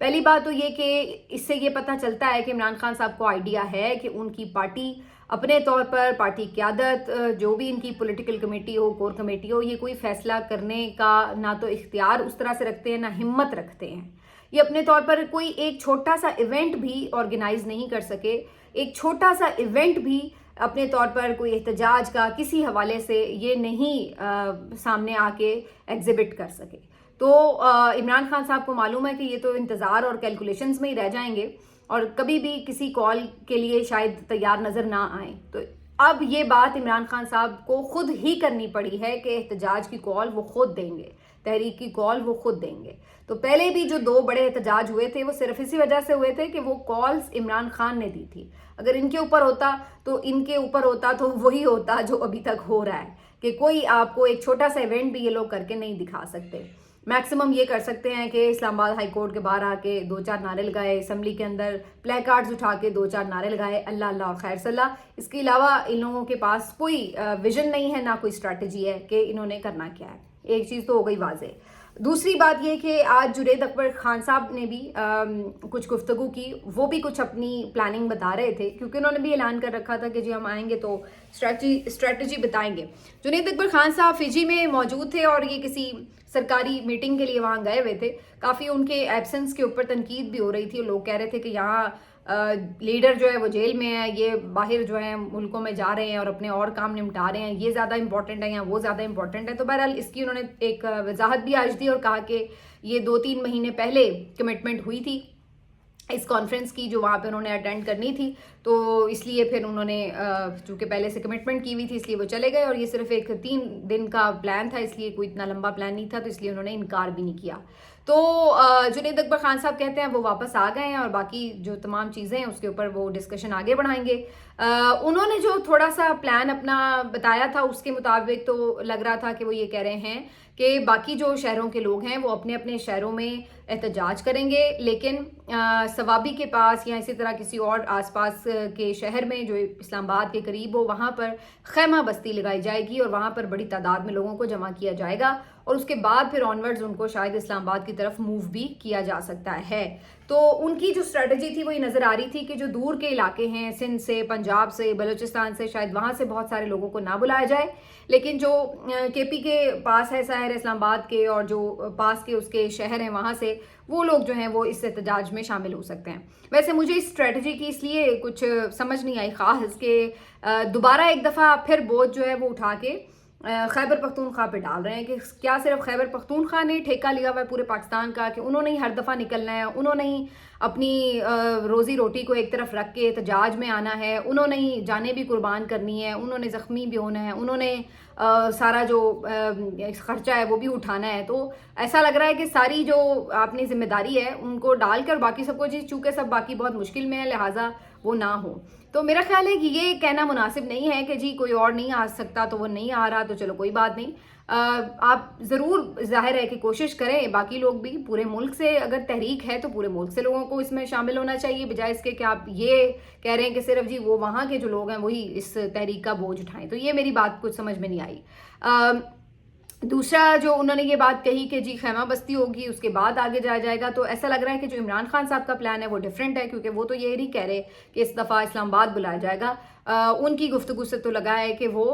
پہلی بات تو یہ کہ اس سے یہ پتہ چلتا ہے کہ عمران خان صاحب کو آئیڈیا ہے کہ ان کی پارٹی اپنے طور پر، پارٹی قیادت، جو بھی ان کی پولیٹیکل کمیٹی ہو، کور کمیٹی ہو، یہ کوئی فیصلہ کرنے کا نہ تو اختیار اس طرح سے رکھتے ہیں نہ ہمت رکھتے ہیں. یہ اپنے طور پر کوئی ایک چھوٹا سا ایونٹ بھی آرگنائز نہیں کر سکے، ایک چھوٹا سا ایونٹ بھی اپنے طور پر کوئی احتجاج کا کسی حوالے سے یہ نہیں سامنے آ کے ایگزیبٹ کر سکے. تو عمران خان صاحب کو معلوم ہے کہ یہ تو انتظار اور کیلکولیشنز میں ہی رہ جائیں گے اور کبھی بھی کسی کال کے لیے شاید تیار نظر نہ آئیں. تو اب یہ بات عمران خان صاحب کو خود ہی کرنی پڑی ہے کہ احتجاج کی کال وہ خود دیں گے، تحریک کی کال وہ خود دیں گے. تو پہلے بھی جو 2 بڑے احتجاج ہوئے تھے وہ صرف اسی وجہ سے ہوئے تھے کہ وہ کالز عمران خان نے دی تھی. اگر ان کے اوپر ہوتا تو ان کے اوپر ہوتا تو وہی ہوتا جو ابھی تک ہو رہا ہے کہ کوئی آپ کو ایک چھوٹا سا ایونٹ بھی یہ لوگ کر کے نہیں دکھا سکتے. میکسیمم یہ کر سکتے ہیں کہ اسلام آباد ہائی کورٹ کے باہر آ کے 2-4 نعرے لگائے، اسمبلی کے اندر پلے کارڈز اٹھا کے 2-4 نعرے لگائے، اللہ اللہ اور خیر صلاح. اس کے علاوہ ان لوگوں کے پاس کوئی ویژن نہیں ہے، نہ کوئی اسٹریٹجی ہے کہ انہوں نے کرنا کیا ہے. ایک چیز تو ہو گئی واضح. دوسری بات یہ کہ آج جنید اکبر خان صاحب نے بھی کچھ گفتگو کی، وہ بھی کچھ اپنی پلاننگ بتا رہے تھے کیونکہ انہوں نے بھی اعلان کر رکھا تھا کہ جی ہم آئیں گے تو اسٹریٹجی بتائیں گے. جنید اکبر خان صاحب فجی میں موجود تھے اور یہ کسی سرکاری میٹنگ کے لیے وہاں گئے ہوئے تھے. کافی ان کے ایبسنس کے اوپر تنقید بھی ہو رہی تھی. لوگ کہہ رہے تھے کہ یہاں لیڈر جو ہے وہ جیل میں ہے، یہ باہر جو ہے ملکوں میں جا رہے ہیں اور اپنے اور کام نمٹا رہے ہیں، یہ زیادہ امپورٹنٹ ہے یا وہ زیادہ امپورٹنٹ ہے. تو بہرحال اس کی انہوں نے ایک وضاحت بھی آج دی اور کہا کہ یہ 2-3 مہینے پہلے کمٹمنٹ ہوئی تھی اس کانفرنس کی جو وہاں پہ انہوں نے اٹینڈ کرنی تھی، تو اس لیے پھر انہوں نے چونکہ پہلے سے کمٹمنٹ کی ہوئی تھی اس لیے وہ چلے گئے اور یہ صرف ایک 3 دن کا پلان تھا، اس لیے کوئی اتنا لمبا پلان نہیں تھا، تو اس لیے انہوں نے انکار بھی نہیں کیا. تو جنید اکبر خان صاحب کہتے ہیں وہ واپس آ گئے ہیں اور باقی جو تمام چیزیں ہیں اس کے اوپر وہ ڈسکشن آگے بڑھائیں گے. انہوں نے جو تھوڑا سا پلان اپنا بتایا تھا اس کے مطابق تو لگ رہا تھا کہ وہ یہ کہہ رہے ہیں کہ باقی جو شہروں کے لوگ ہیں وہ اپنے اپنے شہروں میں احتجاج کریں گے، لیکن ثوابی کے پاس یا اسی طرح کسی اور آس پاس کے شہر میں جو اسلام آباد کے قریب ہو وہاں پر خیمہ بستی لگائی جائے گی اور وہاں پر بڑی تعداد میں لوگوں کو جمع کیا جائے گا اور اس کے بعد پھر آنورڈز ان کو شاید اسلام آباد کی طرف موو بھی کیا جا سکتا ہے. تو ان کی جو اسٹریٹجی تھی وہ یہ نظر آ رہی تھی کہ جو دور کے علاقے ہیں، سندھ سے، پنجاب سے، بلوچستان سے، شاید وہاں سے بہت سارے لوگوں کو نہ بلایا جائے، لیکن جو کے پی کے پاس ہے شہر اسلام آباد کے اور جو پاس کے اس کے شہر ہیں وہاں سے وہ لوگ جو ہیں وہ اس احتجاج میں شامل ہو سکتے ہیں. ویسے مجھے اس اسٹریٹجی کی اس لیے کچھ سمجھ نہیں آئی خاص کہ دوبارہ ایک دفعہ پھر بوجھ جو ہے وہ اٹھا کے خیبر پختونخوا پہ ڈال رہے ہیں کہ کیا صرف خیبر پختونخوا نے ٹھیکہ لیا ہوا ہے پورے پاکستان کا کہ انہوں نے ہی ہر دفعہ نکلنا ہے، انہوں نے ہی اپنی روزی روٹی کو ایک طرف رکھ کے احتجاج میں آنا ہے، انہوں نے ہی جانیں بھی قربان کرنی ہے، انہوں نے زخمی بھی ہونا ہے، انہوں نے سارا جو خرچہ ہے وہ بھی اٹھانا ہے. تو ایسا لگ رہا ہے کہ ساری جو اپنی ذمہ داری ہے ان کو ڈال کر باقی سب کو جی چونکہ سب باقی بہت مشکل میں ہے لہٰذا وہ نہ ہو. تو میرا خیال ہے کہ یہ کہنا مناسب نہیں ہے کہ جی کوئی اور نہیں آ سکتا تو وہ نہیں آ رہا تو چلو کوئی بات نہیں. آپ ضرور ظاہر ہے کہ کوشش کریں، باقی لوگ بھی پورے ملک سے اگر تحریک ہے تو پورے ملک سے لوگوں کو اس میں شامل ہونا چاہیے، بجائے اس کے کہ آپ یہ کہہ رہے ہیں کہ صرف جی وہ وہاں کے جو لوگ ہیں وہی اس تحریک کا بوجھ اٹھائیں. تو یہ میری بات کچھ سمجھ میں نہیں آئی. دوسرا جو انہوں نے یہ بات کہی کہ جی خیمہ بستی ہوگی اس کے بعد آگے جایا جائے گا، تو ایسا لگ رہا ہے کہ جو عمران خان صاحب کا پلان ہے وہ ڈیفرنٹ ہے، کیونکہ وہ تو یہ نہیں کہہ رہے کہ اس دفعہ اسلام آباد بلایا جائے گا. ان کی گفتگو سے تو لگا ہے کہ وہ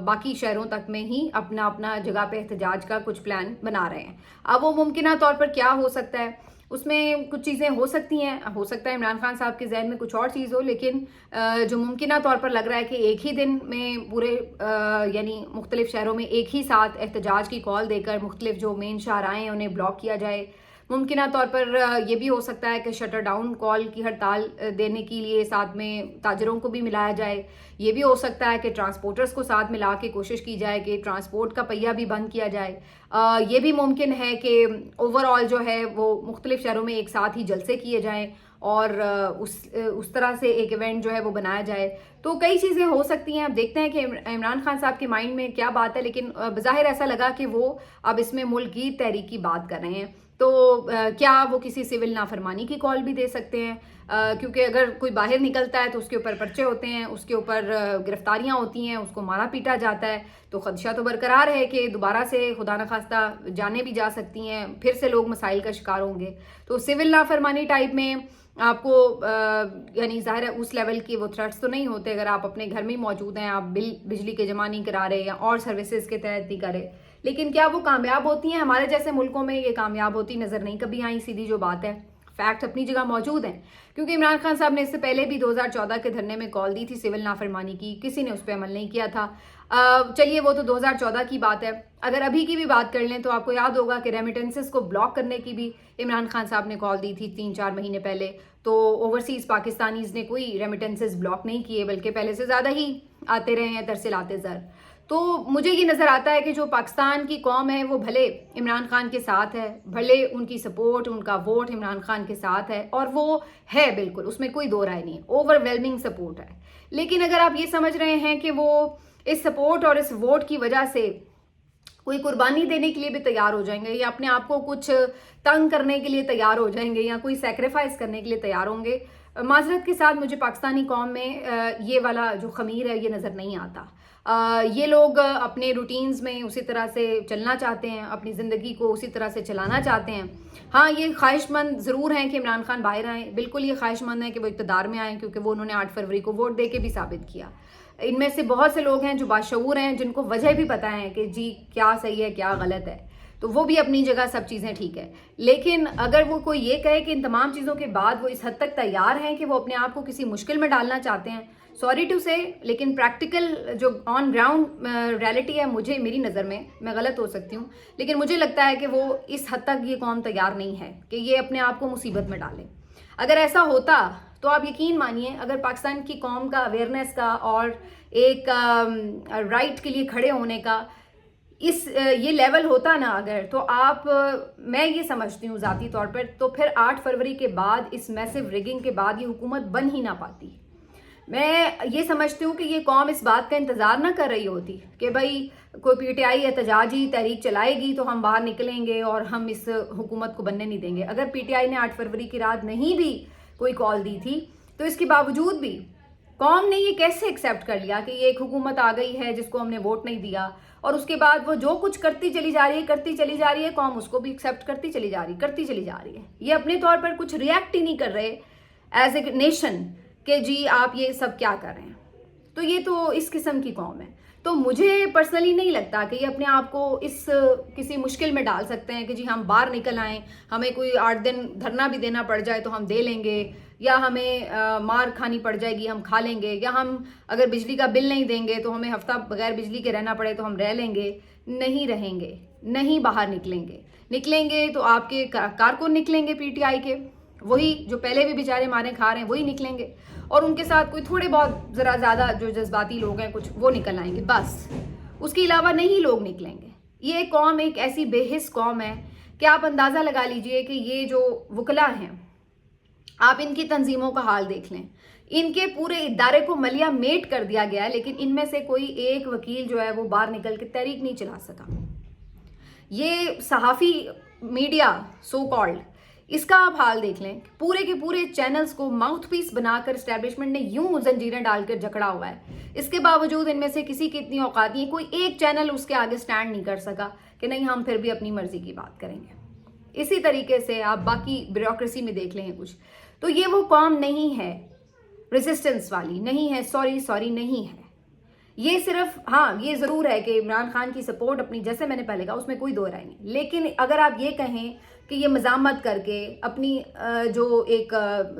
باقی شہروں تک میں ہی اپنا اپنا جگہ پہ احتجاج کا کچھ پلان بنا رہے ہیں. اب وہ ممکنہ طور پر کیا ہو سکتا ہے، اس میں کچھ چیزیں ہو سکتی ہیں، ہو سکتا ہے عمران خان صاحب کے ذہن میں کچھ اور چیز ہو، لیکن جو ممکنہ طور پر لگ رہا ہے کہ ایک ہی دن میں پورے یعنی مختلف شہروں میں ایک ہی ساتھ احتجاج کی کال دے کر مختلف جو مین شاہراہیں ہیں انہیں بلاک کیا جائے. ممکنہ طور پر یہ بھی ہو سکتا ہے کہ شٹر ڈاؤن کال کی ہڑتال دینے کے لیے ساتھ میں تاجروں کو بھی ملایا جائے. یہ بھی ہو سکتا ہے کہ ٹرانسپورٹرز کو ساتھ ملا کے کوشش کی جائے کہ ٹرانسپورٹ کا پہیہ بھی بند کیا جائے. یہ بھی ممکن ہے کہ اوور آل جو ہے وہ مختلف شہروں میں ایک ساتھ ہی جلسے کیے جائیں اور اس طرح سے ایک ایونٹ جو ہے وہ بنایا جائے. تو کئی چیزیں ہو سکتی ہیں. اب دیکھتے ہیں کہ عمران خان صاحب کے مائنڈ میں کیا بات ہے، لیکن بظاہر ایسا لگا کہ وہ اب اس میں ملک کی تحریک کی بات کر رہے ہیں. تو کیا وہ کسی سول نافرمانی کی کال بھی دے سکتے ہیں؟ کیونکہ اگر کوئی باہر نکلتا ہے تو اس کے اوپر پرچے ہوتے ہیں، اس کے اوپر گرفتاریاں ہوتی ہیں، اس کو مارا پیٹا جاتا ہے، تو خدشہ تو برقرار ہے کہ دوبارہ سے خدا نخواستہ جانیں بھی جا سکتی ہیں، پھر سے لوگ مسائل کا شکار ہوں گے. تو سول نافرمانی ٹائپ میں آپ کو یعنی ظاہر ہے اس لیول کی وہ تھریٹس تو نہیں ہوتے اگر آپ اپنے گھر میں موجود ہیں، آپ بجلی کے جمع نہیں کرا رہے یا اور سروسز کے تحت نہیں کرے. لیکن کیا وہ کامیاب ہوتی ہیں؟ ہمارے جیسے ملکوں میں یہ کامیاب ہوتی نظر نہیں کبھی آئی. سیدھی جو بات ہے، فیکٹ اپنی جگہ موجود ہیں، کیونکہ عمران خان صاحب نے اس سے پہلے بھی 2014 کے دھرنے میں کال دی تھی سول نافرمانی کی، کسی نے اس پہ عمل نہیں کیا تھا. چلیے وہ تو 2014 کی بات ہے. اگر ابھی کی بھی بات کر لیں تو آپ کو یاد ہوگا کہ ریمیٹنسز کو بلاک کرنے کی بھی عمران خان صاحب نے کال دی تھی 3-4 مہینے پہلے. تو اوورسیز پاکستانیز نے کوئی ریمیٹنسز بلاک نہیں کیے، بلکہ پہلے سے زیادہ ہی آتے رہے ہیں ترسل آتے زر. تو مجھے یہ نظر آتا ہے کہ جو پاکستان کی قوم ہے وہ بھلے عمران خان کے ساتھ ہے، بھلے ان کی سپورٹ، ان کا ووٹ عمران خان کے ساتھ ہے، اور وہ ہے بالکل، اس میں کوئی دو رائے نہیں ہے، اوور ویلمنگ سپورٹ ہے. لیکن اگر آپ یہ سمجھ رہے ہیں کہ وہ اس سپورٹ اور اس ووٹ کی وجہ سے کوئی قربانی دینے کے لیے بھی تیار ہو جائیں گے، یا اپنے آپ کو کچھ تنگ کرنے کے لیے تیار ہو جائیں گے، یا کوئی سیکریفائز کرنے کے لیے تیار ہوں گے، معذرت کے ساتھ مجھے پاکستانی قوم میں یہ والا جو خمیر ہے یہ نظر نہیں آتا. یہ لوگ اپنے روٹینز میں اسی طرح سے چلنا چاہتے ہیں، اپنی زندگی کو اسی طرح سے چلانا چاہتے ہیں. ہاں یہ خواہش مند ضرور ہیں کہ عمران خان باہر آئیں، بالکل یہ خواہش مند ہیں کہ وہ اقتدار میں آئیں، کیونکہ وہ انہوں نے 8 فروری کو ووٹ دے کے بھی ثابت کیا. ان میں سے بہت سے لوگ ہیں جو باشعور ہیں، جن کو وجہ بھی پتہ ہے کہ جی کیا صحیح ہے کیا غلط ہے، تو وہ بھی اپنی جگہ سب چیزیں ٹھیک ہے. لیکن اگر وہ کوئی یہ کہے کہ ان تمام چیزوں کے بعد وہ اس حد تک تیار ہیں کہ وہ اپنے آپ کو کسی مشکل میں ڈالنا چاہتے ہیں، سوری ٹو سے، لیکن پریکٹیکل جو آن گراؤنڈ ریالٹی ہے میری نظر میں غلط ہو سکتی ہوں، لیکن مجھے لگتا ہے کہ وہ اس حد تک یہ قوم تیار نہیں ہے کہ یہ اپنے آپ کو مصیبت میں ڈالے. اگر ایسا ہوتا تو آپ یقین مانیے، اگر پاکستان کی قوم کا اویئرنیس کا اور ایک رائٹ کے لیے کھڑے ہونے کا یہ لیول ہوتا نا اگر، تو میں یہ سمجھتی ہوں ذاتی طور پر، تو پھر 8 فروری کے بعد اس میسو ریگنگ کے بعد یہ حکومت بن ہی نہ پاتی. میں یہ سمجھتی ہوں کہ یہ قوم اس بات کا انتظار نہ کر رہی ہوتی کہ بھائی کوئی پی ٹی آئی احتجاجی تحریک چلائے گی تو ہم باہر نکلیں گے اور ہم اس حکومت کو بننے نہیں دیں گے. اگر پی ٹی آئی نے 8 فروری کی رات نہیں بھی کوئی کال دی تھی تو اس کے باوجود بھی قوم نے یہ کیسے ایکسیپٹ کر لیا کہ یہ ایک حکومت آ گئی ہے جس کو ہم نے ووٹ نہیں دیا، اور اس کے بعد وہ جو کچھ کرتی چلی جا رہی ہے قوم اس کو بھی ایکسیپٹ کرتی چلی جا رہی ہے. یہ اپنے طور پر کچھ ریئیکٹ ہی نہیں کر رہے ایز اے نیشن کہ جی آپ یہ سب کیا کر رہے ہیں. تو یہ تو اس قسم کی قوم ہے. تو مجھے پرسنلی نہیں لگتا کہ یہ اپنے آپ کو اس کسی مشکل میں ڈال سکتے ہیں کہ جی ہم باہر نکل آئیں، ہمیں کوئی 8 دن دھرنا بھی دینا پڑ جائے تو ہم دے لیں گے، یا ہمیں مار کھانی پڑ جائے گی ہم کھا لیں گے، یا ہم اگر بجلی کا بل نہیں دیں گے تو ہمیں ہفتہ بغیر بجلی کے رہنا پڑے تو ہم رہ لیں گے. نہیں رہیں گے، نہیں باہر نکلیں گے تو آپ کے کارکن نکلیں گے پی ٹی آئی کے، وہی جو پہلے بھی بیچارے مارے کھا رہے ہیں وہی نکلیں گے، اور ان کے ساتھ کوئی تھوڑے بہت ذرا زیادہ جو جذباتی لوگ ہیں کچھ وہ نکل آئیں گے، بس اس کے علاوہ نہیں لوگ نکلیں گے. یہ قوم ایک ایسی بے حس قوم ہے کہ آپ اندازہ لگا لیجئے کہ یہ جو وکلا ہیں، آپ ان کی تنظیموں کا حال دیکھ لیں، ان کے پورے ادارے کو ملیا میٹ کر دیا گیا ہے، لیکن ان میں سے کوئی ایک وکیل جو ہے وہ باہر نکل کے تحریک نہیں چلا سکا. یہ صحافی میڈیا سو کالڈ، اس کا آپ حال دیکھ لیں، پورے کے پورے چینلز کو ماؤتھ پیس بنا کر اسٹیبلشمنٹ نے یوں زنجیریں ڈال کر جکڑا ہوا ہے. اس کے باوجود ان میں سے کسی کی اتنی اوقات نہیں، کوئی ایک چینل اس کے آگے سٹینڈ نہیں کر سکا کہ نہیں ہم پھر بھی اپنی مرضی کی بات کریں گے. اسی طریقے سے آپ باقی بیوروکریسی میں دیکھ لیں کچھ. تو یہ وہ قوم نہیں ہے ریزسٹنس والی، نہیں ہے سوری نہیں ہے. یہ صرف ہاں یہ ضرور ہے کہ عمران خان کی سپورٹ اپنی، جیسے میں نے پہلے کہا، اس میں کوئی دو رائے نہیں، لیکن اگر آپ یہ کہیں کہ یہ مزاحمت کر کے اپنی جو ایک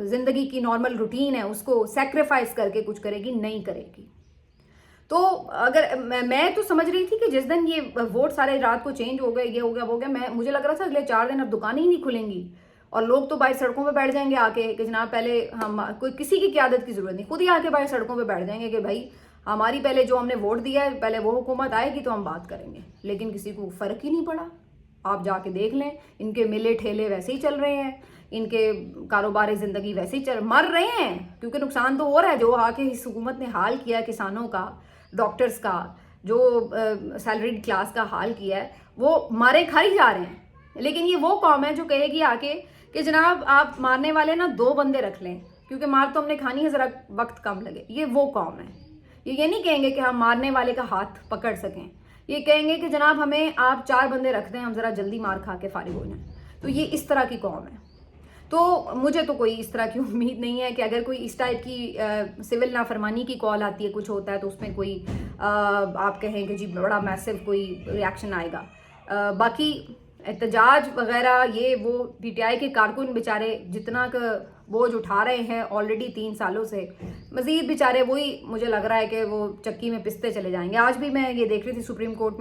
زندگی کی نارمل روٹین ہے اس کو سیکریفائز کر کے کچھ کرے گی، نہیں کرے گی. تو اگر میں تو سمجھ رہی تھی کہ جس دن یہ ووٹ سارے رات کو چینج ہو گئے، یہ ہو گیا وہ گیا، مجھے لگ رہا تھا اگلے 4 دن اب دکانیں ہی نہیں کھلیں گی اور لوگ تو باہر سڑکوں پہ بیٹھ جائیں گے آ کے کہ جناب پہلے ہم کوئی کسی کی قیادت کی ضرورت نہیں، خود ہی آ کے باہر سڑکوں پہ بیٹھ جائیں گے کہ بھائی ہماری پہلے جو ہم نے ووٹ دیا ہے پہلے وہ حکومت آئے گی تو ہم بات کریں گے. لیکن کسی کو فرق ہی نہیں پڑا. آپ جا کے دیکھ لیں، ان کے میلے ٹھیلے ویسے ہی چل رہے ہیں، ان کے کاروبار زندگی ویسے ہی مر رہے ہیں، کیونکہ نقصان تو ہو رہا ہے. جو آ کے اس حکومت نے حال کیا کسانوں کا، ڈاکٹرز کا، جو سیلریڈ کلاس کا حال کیا ہے، وہ مارے کھائی جا رہے ہیں. لیکن یہ وہ قوم ہے جو کہے گی آ کے کہ جناب آپ مارنے والے نا 2 بندے رکھ لیں، کیونکہ مار تو ہم نے کھانی ہے, ذرا وقت کم لگے. یہ وہ قوم ہے. یہ نہیں کہیں گے کہ ہم مارنے والے کا ہاتھ پکڑ سکیں, یہ کہیں گے کہ جناب ہمیں آپ 4 بندے رکھ دیں, ہم ذرا جلدی مار کھا کے فارغ ہو جائیں. تو یہ اس طرح کی قوم ہے. تو مجھے تو کوئی اس طرح کی امید نہیں ہے کہ اگر کوئی اس ٹائپ کی سول نافرمانی کی کال آتی ہے, کچھ ہوتا ہے, تو اس میں کوئی آپ کہیں کہ جی بڑا میسو کوئی ریاکشن آئے گا. باقی احتجاج وغیرہ یہ وہ پی ٹی آئی کے کارکن بیچارے جتنا بوجھ اٹھا رہے ہیں آلریڈی 3 سالوں سے, مزید بیچارے وہی مجھے لگ رہا ہے کہ وہ چکی میں پستے چلے جائیں گے. آج بھی میں یہ دیکھ رہی تھی سپریم کورٹ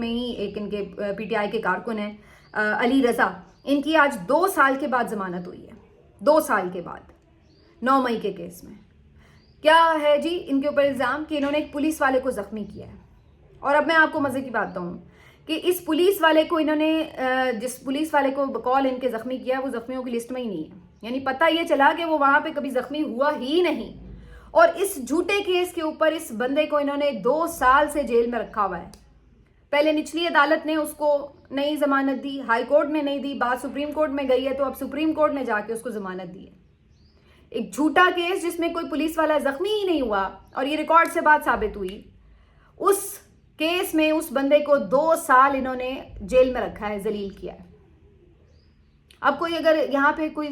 میں ہی ایک ان کے پی ٹی آئی کے کارکن ہیں علی رضا, ان کی آج 2 سال کے بعد ضمانت ہوئی ہے. 2 سال کے بعد 9 مئی کے کیس میں. کیا ہے جی ان کے اوپر الزام کہ انہوں نے ایک پولیس والے کو زخمی کیا ہے. اور اب میں آپ کو مزے کی بات بتاؤں کہ اس پولیس والے کو انہوں نے جس پولیس والے کو بقول ان کے زخمی کیا وہ زخمیوں کی لسٹ میں ہی نہیں ہے. یعنی پتہ یہ چلا کہ وہ وہاں پہ کبھی زخمی ہوا ہی نہیں. اور اس جھوٹے کیس کے اوپر اس بندے کو انہوں نے 2 سال سے جیل میں رکھا ہوا ہے. پہلے نچلی عدالت نے اس کو نئی ضمانت دی, ہائی کورٹ نے نہیں دی, بات سپریم کورٹ میں گئی ہے, تو اب سپریم کورٹ نے جا کے اس کو ضمانت دی ہے. ایک جھوٹا کیس جس میں کوئی پولیس والا زخمی ہی نہیں ہوا, اور یہ ریکارڈ سے بات ثابت ہوئی, اس کیس میں اس بندے کو 2 سال انہوں نے جیل میں رکھا ہے, ذلیل کیا ہے. اب کوئی اگر یہاں پہ کوئی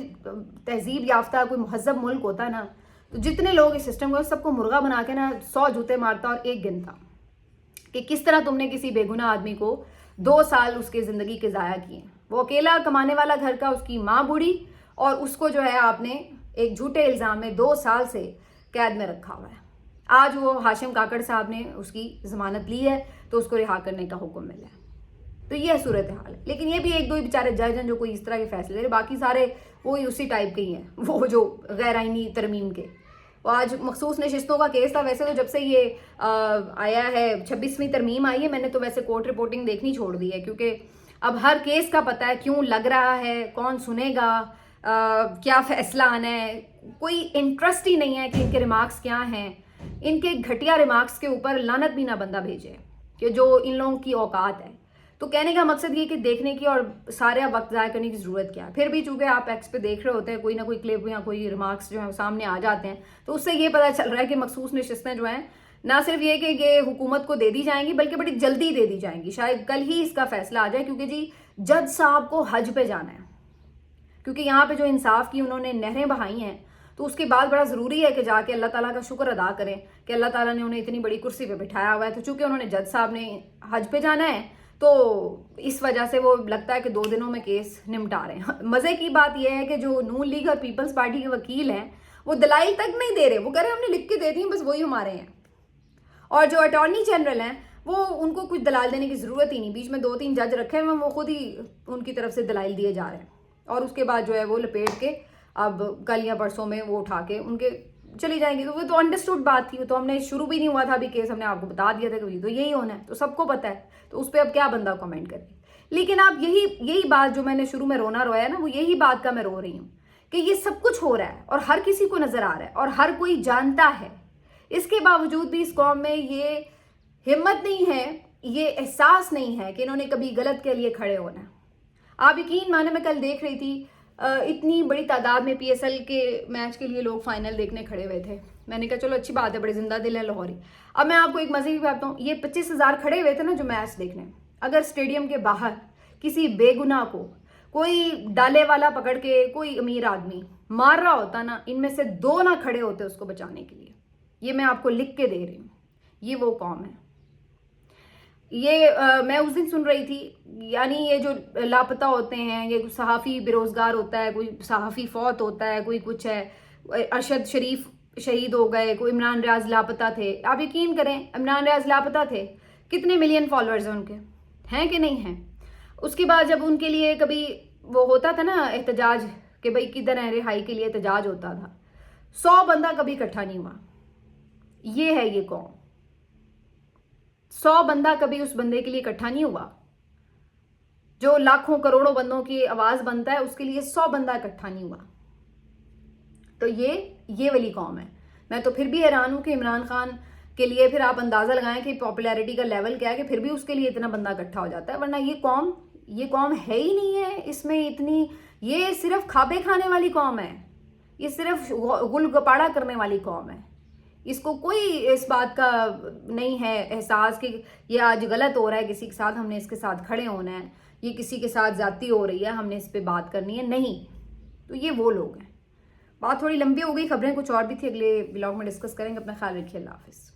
تہذیب یافتہ کوئی مہذب ملک ہوتا نا, تو جتنے لوگ اس سسٹم کو سب کو مرغا بنا کے نا 100 جوتے مارتا اور ایک گنتا کہ کس طرح تم نے کسی بے گناہ آدمی کو 2 سال اس کے زندگی کے ضائع کیے. وہ اکیلا کمانے والا گھر کا, اس کی ماں بوڑھی, اور اس کو جو ہے آپ نے ایک جھوٹے الزام میں 2 سال سے قید میں رکھا ہوا ہے. آج وہ ہاشم کاکڑ صاحب نے اس کی ضمانت لی ہے تو اس کو رہا کرنے کا حکم ملا ہے. تو یہ صورتحال ہے. لیکن یہ بھی 1-2 بیچارے جج ہیں جو کوئی اس طرح کے فیصلے لے, باقی سارے وہی اسی ٹائپ کے ہی ہیں, وہ جو غیر آئینی ترمیم کے. وہ آج مخصوص نشستوں کا کیس تھا. ویسے تو جب سے یہ آیا ہے 26ویں ترمیم آئی ہے, میں نے تو ویسے کورٹ رپورٹنگ دیکھنی چھوڑ دی ہے, کیونکہ اب ہر کیس کا پتہ ہے کیوں لگ رہا ہے, کون سنے گا, کیا فیصلہ آنا ہے. کوئی انٹرسٹ ہی نہیں ہے کہ ان کے ریمارکس کیا ہیں. ان کے گھٹیا ریمارکس کے اوپر لعنت بھی نہ بندہ بھیجے کہ جو ان لوگوں کی اوقات ہے. تو کہنے کا مقصد یہ کہ دیکھنے کی اور سارے وقت ضائع کرنے کی ضرورت کیا ہے. پھر بھی چونکہ آپ ایکس پہ دیکھ رہے ہوتے ہیں, کوئی نہ کوئی کلپ یا کوئی ریمارکس جو ہیں سامنے آ جاتے ہیں, تو اس سے یہ پتہ چل رہا ہے کہ مخصوص نشستیں جو ہیں نہ صرف یہ کہ یہ حکومت کو دے دی جائیں گی, بلکہ بڑی جلدی دے دی جائیں گی. شاید کل ہی اس کا فیصلہ آ جائے, کیونکہ جی جج صاحب کو حج پہ جانا ہے. کیونکہ یہاں پہ جو انصاف کی انہوں نے نہریں بہائی ہیں, تو اس کے بعد بڑا ضروری ہے کہ جا کے اللہ تعالیٰ کا شکر ادا کریں کہ اللہ تعالیٰ نے انہیں اتنی بڑی کرسی پہ بٹھایا ہوا ہے. تو چونکہ انہوں نے جج صاحب نے حج پہ جانا ہے, تو اس وجہ سے وہ لگتا ہے کہ 2 دنوں میں کیس نمٹا رہے ہیں. مزے کی بات یہ ہے کہ جو نون لیگ اور پیپلز پارٹی کے وکیل ہیں وہ دلائل تک نہیں دے رہے. وہ کہہ رہے ہیں ہم نے لکھ کے دے دی, بس وہی ہمارے ہیں. اور جو اٹارنی جنرل ہیں وہ ان کو کچھ دلائل دینے کی ضرورت ہی نہیں. بیچ میں 2-3 جج رکھے ہیں, وہ خود ہی ان کی طرف سے دلائل دیے جا رہے ہیں. اور اس کے بعد جو ہے وہ لپیٹ کے اب کل یا پرسوں میں وہ اٹھا کے ان کے چلی جائیں گی. تو وہ تو انڈرسٹوڈ بات تھی, وہ تو ہم نے شروع بھی نہیں ہوا تھا ابھی کیس, ہم نے آپ کو بتا دیا تھا کہ تو یہی ہونا ہے, تو سب کو پتہ ہے. تو اس پہ اب کیا بندہ کمنٹ کرے. لیکن آپ یہی بات جو میں نے شروع میں رونا رویا نا, وہ یہی بات کا میں رو رہی ہوں کہ یہ سب کچھ ہو رہا ہے اور ہر کسی کو نظر آ رہا ہے اور ہر کوئی جانتا ہے. اس کے باوجود بھی اس قوم میں یہ ہمت نہیں ہے, یہ احساس نہیں ہے کہ انہوں نے کبھی غلط کے لیے کھڑے ہونا ہے. آپ یقین مانے, میں کل دیکھ رہی تھی اتنی بڑی تعداد میں پی ایس ایل کے میچ کے لیے لوگ فائنل دیکھنے کھڑے ہوئے تھے. میں نے کہا چلو اچھی بات ہے, بڑے زندہ دل ہے لاہوری. اب میں آپ کو ایک مزے کی بات ہوں, یہ 25,000 کھڑے ہوئے تھے نا جو میچ دیکھنے, اگر اسٹیڈیم کے باہر کسی بے گناہ کو کوئی ڈالے والا پکڑ کے کوئی امیر آدمی مار رہا ہوتا نا, ان میں سے 2 نہ کھڑے ہوتے اس کو بچانے کے لیے. یہ میں آپ کو لکھ کے دے رہی ہوں. یہ وہ قوم ہے. یہ میں اس دن سن رہی تھی, یعنی یہ جو لاپتہ ہوتے ہیں, یہ صحافی بے روزگار ہوتا ہے, کوئی صحافی فوت ہوتا ہے, کوئی کچھ ہے, ارشد شریف شہید ہو گئے, کوئی عمران ریاض لاپتہ تھے. آپ یقین کریں عمران ریاض لاپتہ تھے, کتنے ملین فالوورز ہیں ان کے, ہیں کہ نہیں ہیں. اس کے بعد جب ان کے لیے کبھی وہ ہوتا تھا نا احتجاج کہ بھئی کدھر ہیں, رہائی کے لیے احتجاج ہوتا تھا, 100 بندہ کبھی اکٹھا نہیں ہوا. یہ ہے یہ قوم. 100 بندہ کبھی اس بندے کے لیے اکٹھا نہیں ہوا. جو لاکھوں کروڑوں بندوں کی آواز بنتا ہے اس کے لیے 100 بندہ اکٹھا نہیں ہوا. تو یہ والی قوم ہے. میں تو پھر بھی حیران ہوں کہ عمران خان کے لیے پھر آپ اندازہ لگائیں کہ پاپولیرٹی کا لیول کیا ہے کہ پھر بھی اس کے لیے اتنا بندہ اکٹھا ہو جاتا ہے. ورنہ یہ قوم ہے ہی نہیں ہے. اس میں اتنی, یہ صرف کھاپے کھانے والی قوم ہے. یہ صرف گل گپاڑا کرنے والی قوم ہے. اس کو کوئی اس بات کا نہیں ہے احساس کہ یہ آج غلط ہو رہا ہے کسی کے ساتھ, ہم نے اس کے ساتھ کھڑے ہونا ہے, یہ کسی کے ساتھ زیادتی ہو رہی ہے, ہم نے اس پہ بات کرنی ہے. نہیں, تو یہ وہ لوگ ہیں. بات تھوڑی لمبی ہو گئی, خبریں کچھ اور بھی تھی, اگلے ولاگ میں ڈسکس کریں گے. اپنا خیال رکھیے, اللہ حافظ.